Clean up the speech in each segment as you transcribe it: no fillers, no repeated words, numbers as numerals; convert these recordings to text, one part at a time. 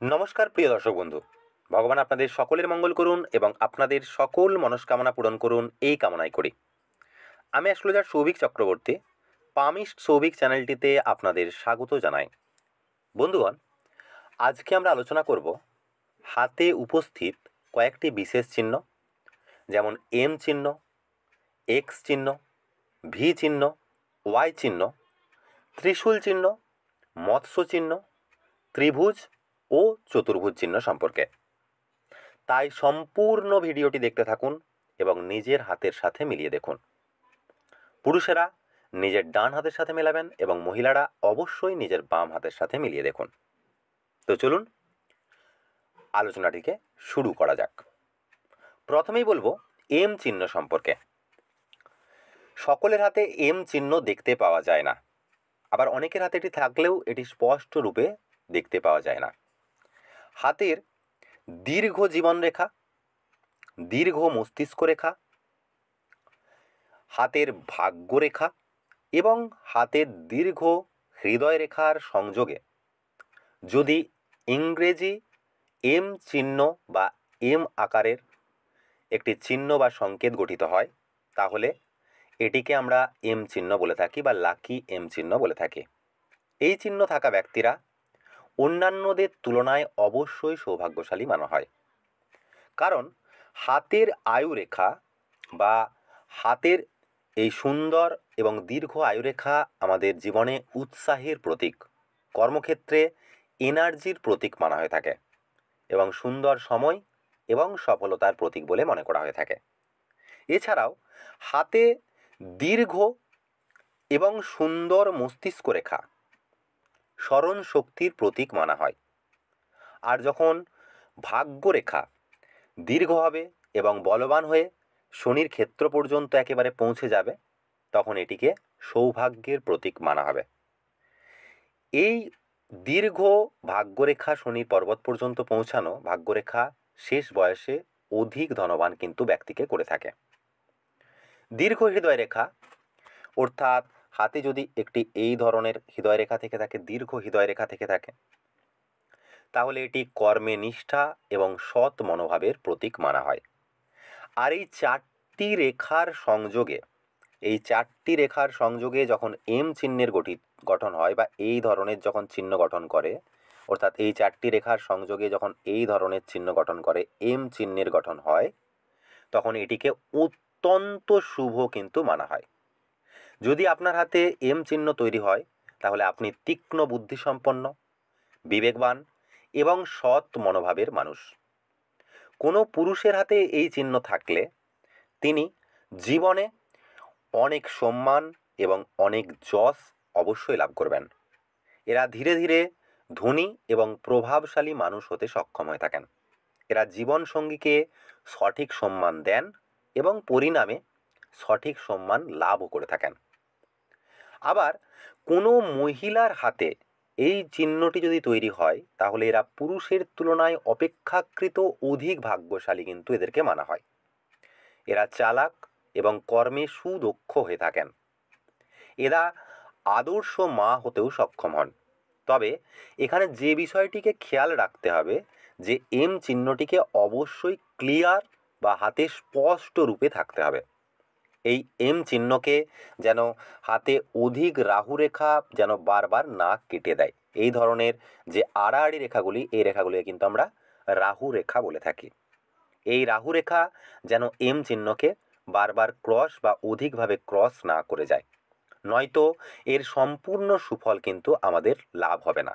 নমস্কার প্রিয় দর্শক বন্ধু। ভগবান আপনাদের সকলের মঙ্গল করুন এবং আপনাদের সকল মনস্কামনা পূরণ করুন এই কামনাই করি। আমি অ্যাস্ট্রোলজার সৌভিক চক্রবর্তী, পামিস্ট সৌভিক চ্যানেলটিতে আপনাদের স্বাগত জানাই। বন্ধুগণ, আজকে আমরা আলোচনা করব হাতে উপস্থিত কয়েকটি বিশেষ চিহ্ন, যেমন এম চিহ্ন, এক্স চিহ্ন, ভি চিহ্ন, ওয়াই চিহ্ন, ত্রিশূল চিহ্ন, মৎস্য চিহ্ন, ত্রিভুজ ও চতুর্ভুজ চিহ্ন সম্পর্কে। তাই সম্পূর্ণ ভিডিওটি দেখতে থাকুন এবং নিজের হাতের সাথে মিলিয়ে দেখুন। পুরুষেরা নিজের ডান হাতের সাথে মেলাবেন এবং মহিলারা অবশ্যই নিজের বাম হাতের সাথে মিলিয়ে দেখুন। তো চলুন আলোচনাটিকে শুরু করা যাক। প্রথমেই বলবো এম চিহ্ন সম্পর্কে। সকলের হাতে এম চিহ্ন দেখতে পাওয়া যায় না, আবার অনেকের হাতে এটি থাকলেও এটি স্পষ্ট রূপে দেখতে পাওয়া যায় না। হাতের দীর্ঘ জীবনরেখা, দীর্ঘ মস্তিষ্ক রেখা, হাতের ভাগ্যরেখা এবং হাতের দীর্ঘ হৃদয় রেখার সংযোগে যদি ইংরেজি এম চিহ্ন বা এম আকারের একটি চিহ্ন বা সংকেত গঠিত হয়, তাহলে এটিকে আমরা এম চিহ্ন বলে থাকি বা লাকি এম চিহ্ন বলে থাকি। এই চিহ্ন থাকা ব্যক্তিরা অন্যান্যদের তুলনায় অবশ্যই সৌভাগ্যশালী মানা হয়, কারণ হাতের আয়ুরেখা বা হাতের এই সুন্দর এবং দীর্ঘ আয়ুরেখা আমাদের জীবনে উৎসাহের প্রতীক, কর্মক্ষেত্রে এনার্জির প্রতীক মানা হয়ে থাকে এবং সুন্দর সময় এবং সফলতার প্রতীক বলে মনে করা হয়ে থাকে। এছাড়াও হাতে দীর্ঘ এবং সুন্দর মস্তিষ্ক রেখা স্মরণ শক্তির প্রতীক মানা হয়। আর যখন ভাগ্যরেখা দীর্ঘ হবে এবং বলবান হয়ে শনির ক্ষেত্র পর্যন্ত একেবারে পৌঁছে যাবে, তখন এটিকে সৌভাগ্যের প্রতীক মানা হবে। এই দীর্ঘ ভাগ্যরেখা শনির পর্বত পর্যন্ত পৌঁছানো ভাগ্যরেখা শেষ বয়সে অধিক ধনবান কিন্তু ব্যক্তিকে করে থাকে। দীর্ঘ হৃদয় রেখা, অর্থাৎ হাতে যদি একটি এই ধরনের হৃদয় রেখা থেকে থাকে, দীর্ঘ হৃদয় রেখা থেকে থাকে, তাহলে এটি কর্মে নিষ্ঠা এবং সৎ মনোভাবের প্রতীক মানা হয়। আর এই চারটি রেখার সংযোগে, এই চারটি রেখার সংযোগে যখন এম চিহ্নের গঠন হয় বা এই ধরনের যখন চিহ্ন গঠন করে, অর্থাৎ এই চারটি রেখার সংযোগে যখন এই ধরনের চিহ্ন গঠন করে এম চিহ্নের গঠন হয়, তখন এটিকে অত্যন্ত শুভ কিন্তু মানা হয়। যদি আপনার হাতে এম চিহ্ন তৈরি হয়, তাহলে আপনি তীক্ষ্ণ বুদ্ধিসম্পন্ন, বিবেকবান এবং সৎ মনোভাবের মানুষ। কোনো পুরুষের হাতে এই চিহ্ন থাকলে তিনি জীবনে অনেক সম্মান এবং অনেক যশ অবশ্যই লাভ করবেন। এরা ধীরে ধীরে ধনী এবং প্রভাবশালী মানুষ হতে সক্ষম হয়ে থাকেন। এরা জীবনসঙ্গীকে সঠিক সম্মান দেন এবং পরিণামে সঠিক সম্মান লাভও করে থাকেন। আবার কোনো মহিলার হাতে এই চিহ্নটি যদি তৈরি হয়, তাহলে এরা পুরুষের তুলনায় অপেক্ষাকৃত অধিক ভাগ্যশালী কিন্তু এদেরকে মানা হয়। এরা চালাক এবং কর্মে সুদক্ষ হয়ে থাকেন। এরা আদর্শ মা হতেও সক্ষম হন। তবে এখানে যে বিষয়টিকে খেয়াল রাখতে হবে, যে এম চিহ্নটিকে অবশ্যই ক্লিয়ার বা হাতে স্পষ্ট রূপে থাকতে হবে। এই এম চিহ্নকে যেন হাতে অধিক রাহুরেখা যেন বারবার না কেটে দেয়। এই ধরনের যে আড়াআড়ি রেখাগুলি, এই রেখাগুলিকে কিন্তু আমরা রাহু রেখা বলে থাকি। এই রাহু রেখা যেন এম চিহ্নকে বারবার ক্রস বা অধিকভাবে ক্রস না করে যায়, নয়তো এর সম্পূর্ণ সুফল কিন্তু আমাদের লাভ হবে না।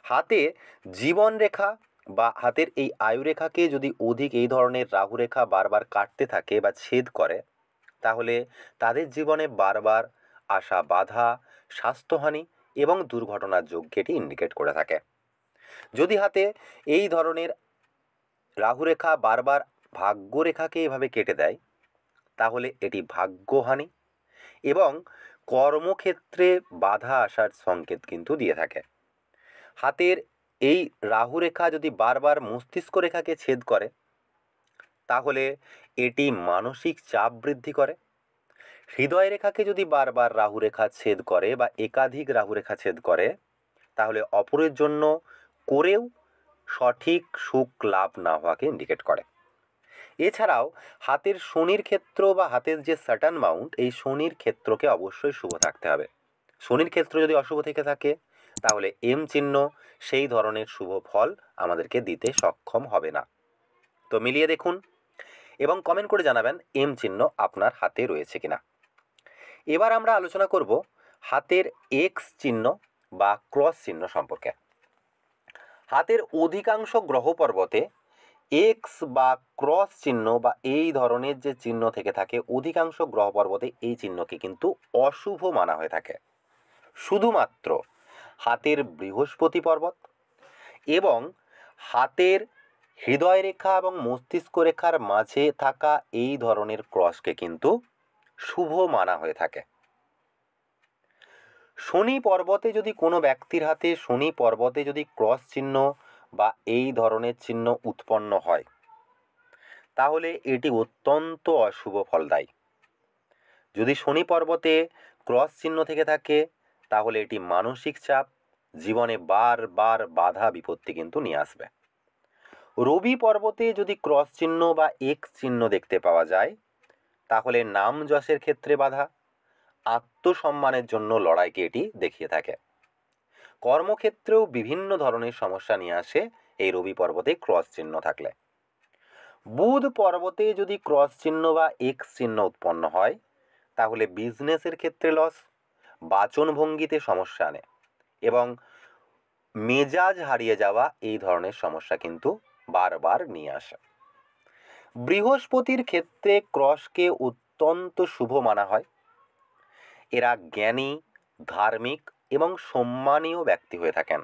হাতে জীবন রেখা বা হাতের এই আয়ুরেখাকে যদি অধিক এই ধরনের রাহু রেখা বারবার কাটতে থাকে বা ছেদ করে, তাহলে তাদের জীবনে বারবার আসা বাধা, স্বাস্থ্যহানি এবং দুর্ঘটনার যোগকে এটি ইন্ডিকেট করে থাকে। যদি হাতে এই ধরনের রাহুরেখা বারবার ভাগ্যরেখাকে এভাবে কেটে দেয়, তাহলে এটি ভাগ্যহানি এবং কর্মক্ষেত্রে বাধা আসার সংকেত কিন্তু দিয়ে থাকে। হাতের এই রাহুরেখা যদি বারবার মস্তিষ্ক রেখাকে ছেদ করে, তাহলে এটি মানসিক চাপ বৃদ্ধি করে। হৃদয় রেখাকে যদি বারবার রাহুরেখা ছেদ করে বা একাধিক রাহুরেখা ছেদ করে, তাহলে অপরের জন্য করেও সঠিক সুখ লাভ না হওয়াকে ইন্ডিকেট করে। এছাড়াও হাতের শনির ক্ষেত্র বা হাতের যে সাটার্ন মাউন্ট, এই শনির ক্ষেত্রকে অবশ্যই শুভ থাকতে হবে। শনির ক্ষেত্র যদি অশুভ থেকে থাকে তাহলে এম চিহ্ন সেই ধরনের শুভ ফল আমাদেরকে দিতে সক্ষম হবে না। তো মিলিয়ে দেখুন এবং কমেন্ট করে জানাবেন এম চিহ্ন আপনার হাতে রয়েছে কিনা। এবার আমরা আলোচনা করব হাতের এক্স চিহ্ন বা ক্রস চিহ্ন সম্পর্কে। হাতের অধিকাংশ গ্রহ পর্বতে এক্স বা ক্রস চিহ্ন বা এই ধরনের যে চিহ্ন থেকে থাকে, অধিকাংশ গ্রহ পর্বতে এই চিহ্নকে কিন্তু অশুভ মানা হয়ে থাকে। শুধুমাত্র হাতের বৃহস্পতি পর্বত এবং হাতের হৃদয় রেখা এবং মস্তিষ্ক রেখার মাঝে থাকা এই ধরনের ক্রসকে কিন্তু শুভ মানা হয়ে থাকে। শনি পর্বতে যদি কোনো ব্যক্তির হাতে শনি পর্বতে যদি ক্রস চিহ্ন বা এই ধরনের চিহ্ন উৎপন্ন হয় তাহলে এটি অত্যন্ত অশুভ ফলদায়ী। যদি শনি পর্বতে ক্রস চিহ্ন থেকে থাকে তাহলে এটি মানসিক চাপ, জীবনে বারবার বাধা বিপত্তি কিন্তু নিয়ে আসবে। রবি পর্বতে যদি ক্রস চিহ্ন বা এক্স চিহ্ন দেখতে পাওয়া যায় তাহলে নাম যশের ক্ষেত্রে বাধা, আত্মসম্মানের জন্য লড়াইকে এটি দেখিয়ে থাকে। কর্মক্ষেত্রেও বিভিন্ন ধরনের সমস্যা নিয়ে আসে এই রবি পর্বতে ক্রস চিহ্ন থাকলে। বুধ পর্বতে যদি ক্রস চিহ্ন বা এক্স চিহ্ন উৎপন্ন হয় তাহলে বিজনেসের ক্ষেত্রে লস, বাচনভঙ্গিতে সমস্যা আনে এবং মেজাজ হারিয়ে যাওয়া এই ধরনের সমস্যা কিন্তু বারবার নিয়ে আসে। বৃহস্পতির ক্ষেত্রে ক্রসকে অত্যন্ত শুভ মানা হয়। এরা জ্ঞানী, ধার্মিক এবং সম্মানীয় ব্যক্তি হয়ে থাকেন।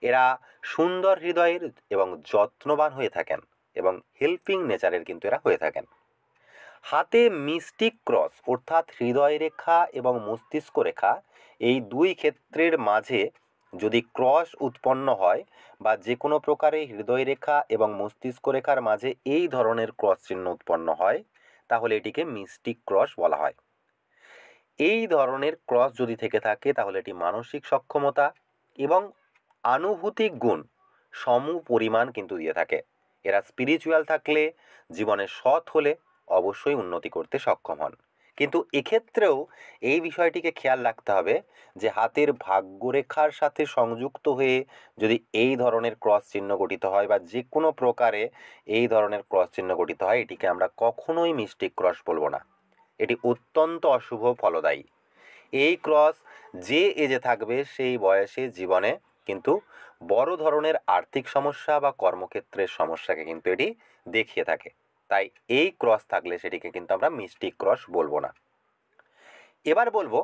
এরা সুন্দর হৃদয়ের এবং যত্নবান হয়ে থাকেন এবং হেল্পিং নেচারের কিন্তু এরা হয়ে থাকেন। হাতে মিস্টিক ক্রস অর্থাৎ হৃদয় রেখা এবং মস্তিষ্ক রেখা এই দুই ক্ষেত্রের মাঝে যদি ক্রস উৎপন্ন হয় বা যে কোনো প্রকারে হৃদয় রেখা এবং মস্তিষ্ক রেখার মাঝে এই ধরনের ক্রস চিহ্ন উৎপন্ন হয় তাহলে এটিকে মিস্টিক ক্রস বলা হয়। এই ধরনের ক্রস যদি থেকে থাকে তাহলে এটি মানসিক সক্ষমতা এবং আনুভূতিক গুণ সম পরিমাণ কিন্তু দিয়ে থাকে। এরা স্পিরিচুয়াল থাকলে, জীবনে সৎ হলে অবশ্যই উন্নতি করতে সক্ষম হন। কিন্তু এক্ষেত্রেও এই বিষয়টিকে খেয়াল রাখতে হবে যে হাতের ভাগ্যরেখার সাথে সংযুক্ত হয়ে যদি এই ধরনের ক্রস চিহ্ন গঠিত হয় বা যে কোনো প্রকারে এই ধরনের ক্রস চিহ্ন গঠিত হয় এটিকে আমরা কখনোই মিস্টিক ক্রস বলবো না। এটি অত্যন্ত অশুভ ফলদায়ী। এই ক্রস যে এজে থাকবে সেই বয়সে জীবনে কিন্তু বড় ধরনের আর্থিক সমস্যা বা কর্মক্ষেত্রের সমস্যাকে কিন্তু এটি দেখিয়ে থাকে। তাই এই ক্রস থাকলে সেটিকে কিন্তু আমরা মিস্টিক ক্রস বলবো না। এবার বলবো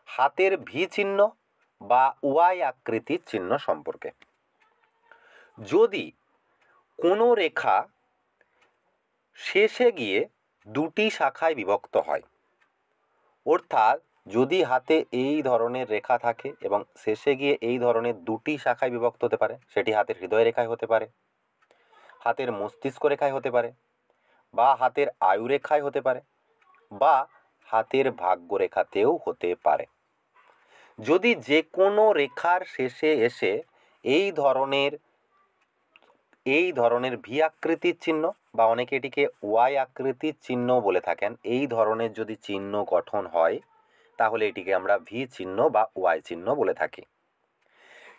হাতের ভি চিহ্ন বা ওয়াই আকৃতির চিহ্ন সম্পর্কে। যদি কোনো রেখা শেষে গিয়ে দুটি শাখায় বিভক্ত হয়, অর্থাৎ যদি হাতে এই ধরনের রেখা থাকে এবং শেষে গিয়ে এই ধরনের দুটি শাখায় বিভক্ত হতে পারে, সেটি হাতের হৃদয় রেখায় হতে পারে, হাতের মস্তিষ্ক রেখায় হতে পারে, বা হাতের আয়ু রেখায় হতে পারে, বা হাতের ভাগ্য রেখাতেও হতে পারে। যদি যে কোনো রেখার শেষে এসে এই ধরনের ভি আকৃতির চিহ্ন বা অনেকে এটিকে ওয়াই আকৃতির চিহ্ন বলে থাকেন, এই ধরনের যদি চিহ্ন গঠন হয় তাহলে এটিকে আমরা ভি চিহ্ন বা ওয়াই চিহ্ন বলে থাকি।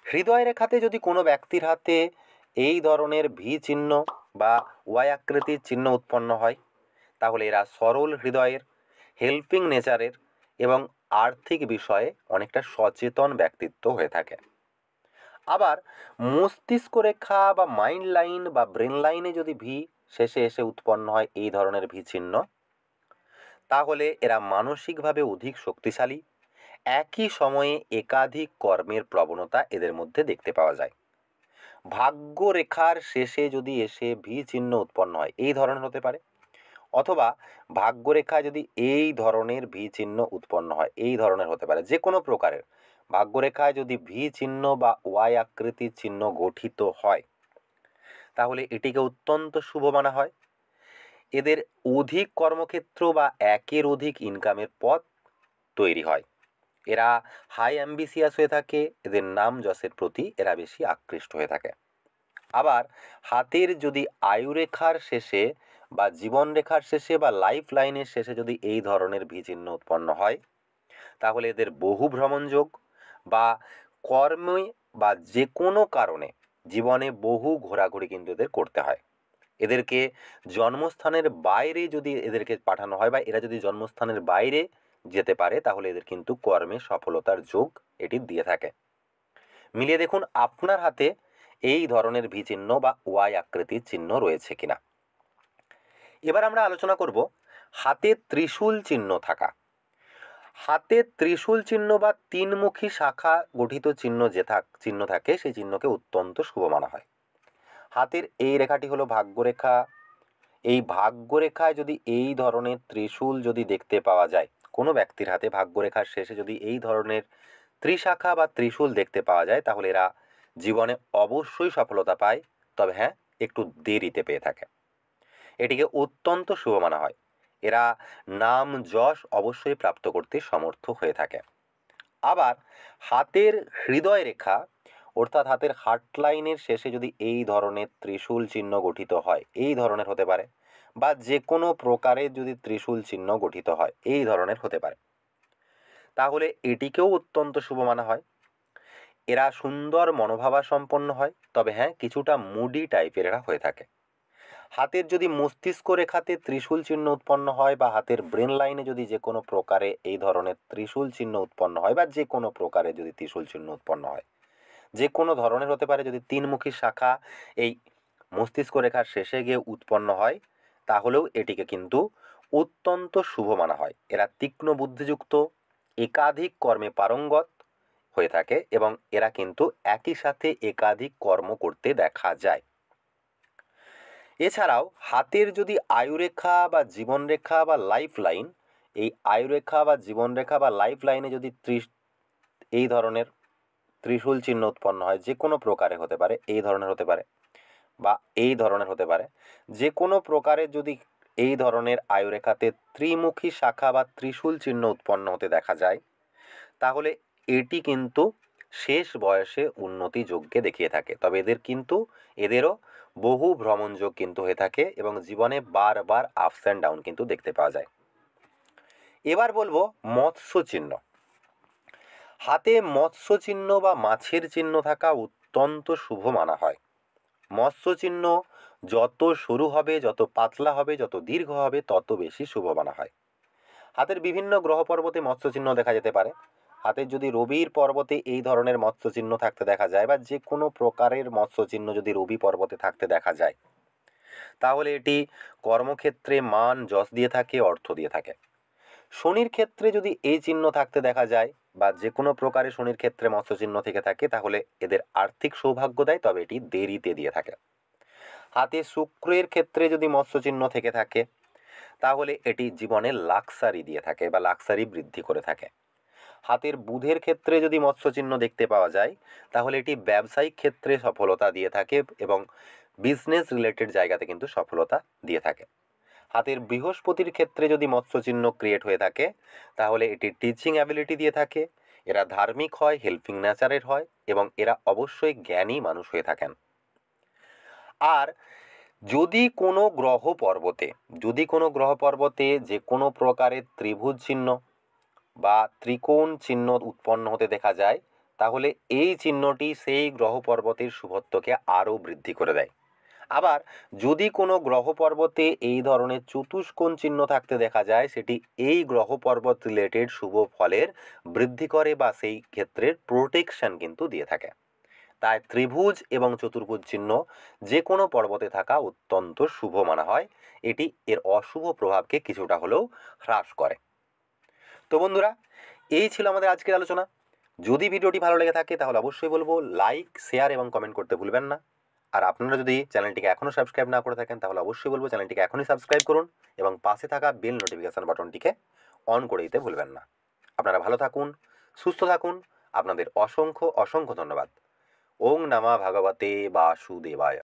হৃদয় রেখাতে যদি কোনো ব্যক্তির হাতে এই ধরনের ভি চিহ্ন বা ওয়াই আকৃতির চিহ্ন উৎপন্ন হয় তাহলে এরা সরল হৃদয়ের, হেল্পিং নেচারের এবং আর্থিক বিষয়ে অনেকটা সচেতন ব্যক্তিত্ব হয়ে থাকে। আবার মস্তিষ্ক রেখা বা মাইন্ড লাইন বা ব্রেন লাইনে যদি ভি শেষে এসে উৎপন্ন হয় এই ধরনের ভি চিহ্ন তাহলে এরা মানসিকভাবে অধিক শক্তিশালী, একই সময়ে একাধিক কর্মের প্রবণতা এদের মধ্যে দেখতে পাওয়া যায়। ভাগ্য রেখার শেষে যদি এসে ভি চিহ্ন উৎপন্ন হয় এই ধরনের হতে পারে, অথবা ভাগ্যরেখায় যদি এই ধরনের ভি চিহ্ন উৎপন্ন হয় এই ধরনের হতে পারে। যে কোনো প্রকারের ভাগ্যরেখায় যদি ভি চিহ্ন বা ওয়াই আকৃতির চিহ্ন গঠিত হয় তাহলে এটিকে অত্যন্ত শুভ মানা হয়। এদের অধিক কর্মক্ষেত্র বা একের অধিক ইনকামের পথ তৈরি হয়। এরা হাই অ্যাম্বিসিয়াস হয়ে থাকে, এদের নাম যশের প্রতি এরা বেশি আকৃষ্ট হয়ে থাকে। আবার হাতের যদি আয়ুরেখার শেষে বা জীবনরেখার শেষে বা লাইফ লাইনের শেষে যদি এই ধরনের ভি চিহ্ন উৎপন্ন হয়, তাহলে এদের বহু ভ্রমণযোগ বা কর্মে বা যে কোনো কারণে জীবনে বহু ঘোরাঘুরি কিন্তু এদের করতে হয়। এদেরকে জন্মস্থানের বাইরে যদি এদেরকে পাঠানো হয় বা এরা যদি জন্মস্থানের বাইরে যেতে পারে, তাহলে এদের কিন্তু কর্মে সফলতার যোগ এটি দিয়ে থাকে। মিলিয়ে দেখুন আপনার হাতে এই ধরনের ভি চিহ্ন বা ওয়াই আকৃতির চিহ্ন রয়েছে কিনা। এবার আমরা আলোচনা করব হাতে ত্রিশূল চিহ্ন থাকা। হাতে ত্রিশূল চিহ্ন বা তিনমুখী শাখা গঠিত চিহ্ন থাকে, সেই চিহ্নকে অত্যন্ত শুভ মানা হয়। হাতের এই রেখাটি হলো ভাগ্যরেখা। এই ভাগ্যরেখায় যদি এই ধরনের ত্রিশূল যদি দেখতে পাওয়া যায়, কোনো ব্যক্তির হাতে ভাগ্যরেখার শেষে যদি এই ধরনের ত্রিশাখা বা ত্রিশূল দেখতে পাওয়া যায়, তাহলে এরা জীবনে অবশ্যই সফলতা পায়, তবে হ্যাঁ, একটু দেরিতে পেয়ে থাকে। এটিকে অত্যন্ত শুভ মানা হয়। এরা নাম যশ অবশ্যই প্রাপ্ত করতে সমর্থ হয়ে থাকে। আবার হাতের হৃদয় রেখা অর্থাৎ হাতের হার্ট লাইনের শেষে যদি এই ধরনের ত্রিশূল চিহ্ন গঠিত হয়, এই ধরনের হতে পারে, বা যে কোনো প্রকারের যদি ত্রিশূল চিহ্ন গঠিত হয় এই ধরনের হতে পারে, তাহলে এটিকেও অত্যন্ত শুভ মানা হয়। এরা সুন্দর মনোভাবা সম্পন্ন হয়, তবে হ্যাঁ, কিছুটা মুডি টাইপের এরা হয়ে থাকে। হাতের যদি মস্তিষ্ক রেখাতে ত্রিশূল চিহ্ন উৎপন্ন হয় বা হাতের ব্রেন লাইনে যদি যে কোনো প্রকারে এই ধরনের ত্রিশূল চিহ্ন উৎপন্ন হয় বা যে কোনো প্রকারে যদি ত্রিশূল চিহ্ন উৎপন্ন হয়, যে কোনো ধরনের হতে পারে, যদি তিনমুখী শাখা এই মস্তিষ্ক রেখার শেষে গিয়ে উৎপন্ন হয়, তাহলেও এটিকে কিন্তু অত্যন্ত শুভ মানা হয়। এরা তীক্ষ্ণ বুদ্ধিযুক্ত, একাধিক কর্মে পারঙ্গত হয়ে থাকে এবং এরা কিন্তু একই সাথে একাধিক কর্ম করতে দেখা যায়। এছাড়াও হাতের যদি আয়ুরেখা বা জীবনরেখা বা লাইফ লাইন, এই আয়ুরেখা বা জীবনরেখা বা লাইফ লাইনে যদি এই ধরনের ত্রিশূল চিহ্ন উৎপন্ন হয়, যে কোনো প্রকারে হতে পারে, এই ধরনের হতে পারে বা এই ধরনের হতে পারে, যে কোনো প্রকারে যদি এই ধরনের আয়ুরেখাতে ত্রিমুখী শাখা বা ত্রিশূল চিহ্ন উৎপন্ন হতে দেখা যায়, তাহলে এটি কিন্তু শেষ বয়সে উন্নতি যোগকে দেখিয়ে থাকে। তবে এদেরও বহু ভ্রমণযোগ কিন্তু হয়ে থাকে এবং জীবনে বারবার আপস অ্যান্ড ডাউন কিন্তু দেখতে পাওয়া যায়। এবার বলবো মৎস্য চিহ্ন। হাতে মৎস্য চিহ্ন বা মাছের চিহ্ন থাকা অত্যন্ত শুভ মানা হয়। মৎস্য চিহ্ন যত সরু হবে, যত পাতলা হবে, যত দীর্ঘ হবে, তত বেশি শুভ মানা হয়। হাতের বিভিন্ন গ্রহ পর্বতে মৎস্য চিহ্ন দেখা যেতে পারে। হাতের যদি রবির পর্বতে এই ধরনের মৎস্য চিহ্ন থাকতে দেখা যায় বা যে কোনো প্রকারের মৎস্য চিহ্ন যদি রবি পর্বতে থাকতে দেখা যায়, তাহলে এটি কর্মক্ষেত্রে মান যশ দিয়ে থাকে, অর্থ দিয়ে থাকে। শনির ক্ষেত্রে যদি এই চিহ্ন থাকতে দেখা যায় বা যে কোনো প্রকারে শনির ক্ষেত্রে মৎস্য চিহ্ন থেকে থাকে, তাহলে এদের আর্থিক সৌভাগ্য দেয়, তবে এটি দেরিতে দিয়ে থাকে। হাতে শুক্রের ক্ষেত্রে যদি মৎস্য চিহ্ন থেকে থাকে, তাহলে এটি জীবনে লাক্সারি দিয়ে থাকে বা লাক্সারি বৃদ্ধি করে থাকে। হাতের বুধের ক্ষেত্রে যদি মৎস্য চিহ্ন দেখতে পাওয়া যায়, তাহলে এটি ব্যবসায়িক ক্ষেত্রে সফলতা দিয়ে থাকে এবং বিজনেস রিলেটেড জায়গাতে কিন্তু সফলতা দিয়ে থাকে। হাতের বৃহস্পতির ক্ষেত্রে যদি মৎস্য চিহ্ন ক্রিয়েট হয়ে থাকে, তাহলে এটি টিচিং অ্যাবিলিটি দিয়ে থাকে। এরা ধার্মিক হয়, হেল্পিং নেচারের হয় এবং এরা অবশ্যই জ্ঞানী মানুষ হয়ে থাকেন। আর যদি কোনো গ্রহ পর্বতে যে কোনো প্রকারের ত্রিভুজ চিহ্ন বা ত্রিকোণ চিহ্ন উৎপন্ন হতে দেখা যায়, তাহলে এই চিহ্নটি সেই গ্রহ পর্বতের শুভত্বকে আরও বৃদ্ধি করে দেয়। আবার যদি কোনো গ্রহ পর্বতে এই ধরনের চতুষ্কোণ চিহ্ন থাকতে দেখা যায়, সেটি এই গ্রহ পর্বত রিলেটেড শুভ ফলের বৃদ্ধি করে বা সেই ক্ষেত্রের প্রোটেকশন কিন্তু দিয়ে থাকে। তাই ত্রিভুজ এবং চতুর্ভুজ চিহ্ন যে কোনো পর্বতে থাকা অত্যন্ত শুভ মানা হয়। এটি এর অশুভ প্রভাবকে কিছুটা হলেও হ্রাস করে। তো বন্ধুরা, এই ছিল আমাদের আজকের আলোচনা। যদি ভিডিওটি ভালো লেগে থাকে তাহলে অবশ্যই বলবো লাইক, শেয়ার এবং কমেন্ট করতে ভুলবেন না। আর আপনারা যদি চ্যানেলটিকে এখনও সাবস্ক্রাইব না করে থাকেন, তাহলে অবশ্যই বলবো চ্যানেলটিকে এখনই সাবস্ক্রাইব করুন এবং পাশে থাকা বেল নোটিফিকেশান বাটনটিকে অন করে দিতে ভুলবেন না। আপনারা ভালো থাকুন, সুস্থ থাকুন। আপনাদের অসংখ্য অসংখ্য ধন্যবাদ। ওং নমঃ ভগবতে বাসুদেবায়।